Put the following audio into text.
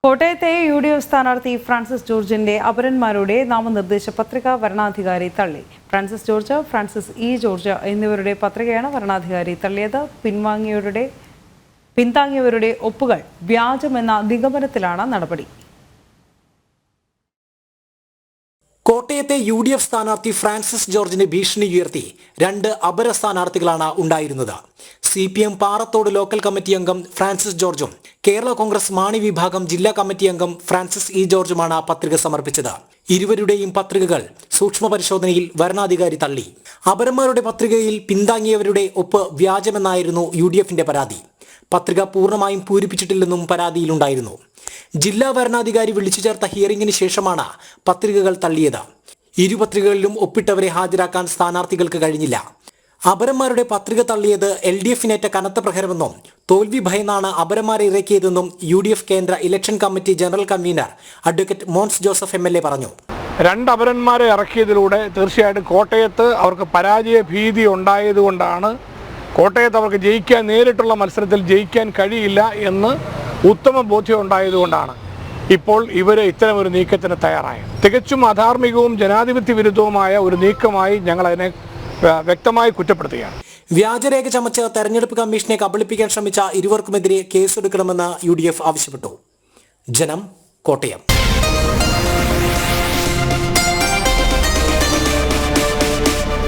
കോട്ടയത്തെ UDF സ്ഥാനാർത്ഥി Francis ജോർജിന്റെ അപരന്മാരുടെ നാമനിർദ്ദേശ പത്രിക വരണാധികാരി തള്ളി. Francis George, Francis E. George എന്നിവരുടെ പത്രികയാണ് വരണാധികാരി തള്ളിയത്. പിന്താങ്ങിയവരുടെ ഒപ്പുകൾ വ്യാജമെന്ന നിഗമനത്തിലാണ് നടപടി. കോട്ടയത്തെ UDF സ്ഥാനാർത്ഥി ഫ്രാൻസിസ് ജോർജിന് ഭീഷണി ഉയർത്തി 2 അപര സ്ഥാനാർത്ഥികളാണ് ഉണ്ടായിരുന്നത്. CPM പാറത്തോട് ലോക്കൽ കമ്മിറ്റി അംഗം ഫ്രാൻസിസ് ജോർജും കേരള കോൺഗ്രസ് മാണി വിഭാഗം ജില്ലാ കമ്മിറ്റി അംഗം ഫ്രാൻസിസ് ഇ. ജോർജുമാണ് പത്രിക സമർപ്പിച്ചത്. ഇരുവരുടെയും പത്രികകൾ സൂക്ഷ്മ പരിശോധനയിൽ വരണാധികാരി തള്ളി. അപരന്മാരുടെ പത്രികയിൽ പിന്താങ്ങിയവരുടെ ഒപ്പ് വ്യാജമെന്നായിരുന്നു UDFന്റെ പരാതി. പത്രിക പൂർണ്ണമായും പൂരിപ്പിച്ചിട്ടില്ലെന്നും പരാതിയിലുണ്ടായിരുന്നു. ജില്ലാ വരണാധികാരി വിളിച്ചു ചേർത്ത ഹിയറിംഗിന് ശേഷമാണ് പത്രികകൾ തള്ളിയത്. പത്രികകളിലും ഒപ്പിട്ടവരെ ഹാജരാക്കാൻ സ്ഥാനാർത്ഥികൾക്ക് കഴിഞ്ഞില്ല. അപരന്മാരുടെ പത്രിക തള്ളിയത് LDFനേറ്റ കനത്ത പ്രഹരമെന്നും തോൽവി ഭയന്നാണ് അപരന്മാരെ ഇറക്കിയതെന്നും UDF കേന്ദ്ര election committee general convener advocate Mons Joseph MLA പറഞ്ഞു. 2 അപരന്മാരെ ഇറക്കിയതിലൂടെ തീർച്ചയായിട്ടും കോട്ടയത്ത് അവർക്ക് പരാജയ ഭീതി ഉണ്ടായതുകൊണ്ടാണ്, കോട്ടയത്ത് അവർക്ക് നേരിട്ടുള്ള മത്സരത്തിൽ ജയിക്കാൻ കഴിയില്ല എന്ന് ഉത്തമ ബോധ്യം ഉണ്ടായതുകൊണ്ടാണ് ഇപ്പോൾ ഇവർ ഇത്തരമൊരു നീക്കത്തിന് തയ്യാറായത്. തികച്ചും അധാർമികവും ജനാധിപത്യ വിരുദ്ധവുമായ ഒരു നീക്കമായി ഞങ്ങൾ അതിനെ വ്യക്തമായി കുറ്റപ്പെടുത്തുകയാണ്. വ്യാജരേഖ ചമച്ച് തെരഞ്ഞെടുപ്പ് കമ്മീഷനെ കബളിപ്പിക്കാൻ ശ്രമിച്ച ഇരുവർക്കുമെതിരെ കേസെടുക്കണമെന്ന് UDF ആവശ്യപ്പെട്ടു. ജനം, കോട്ടയം.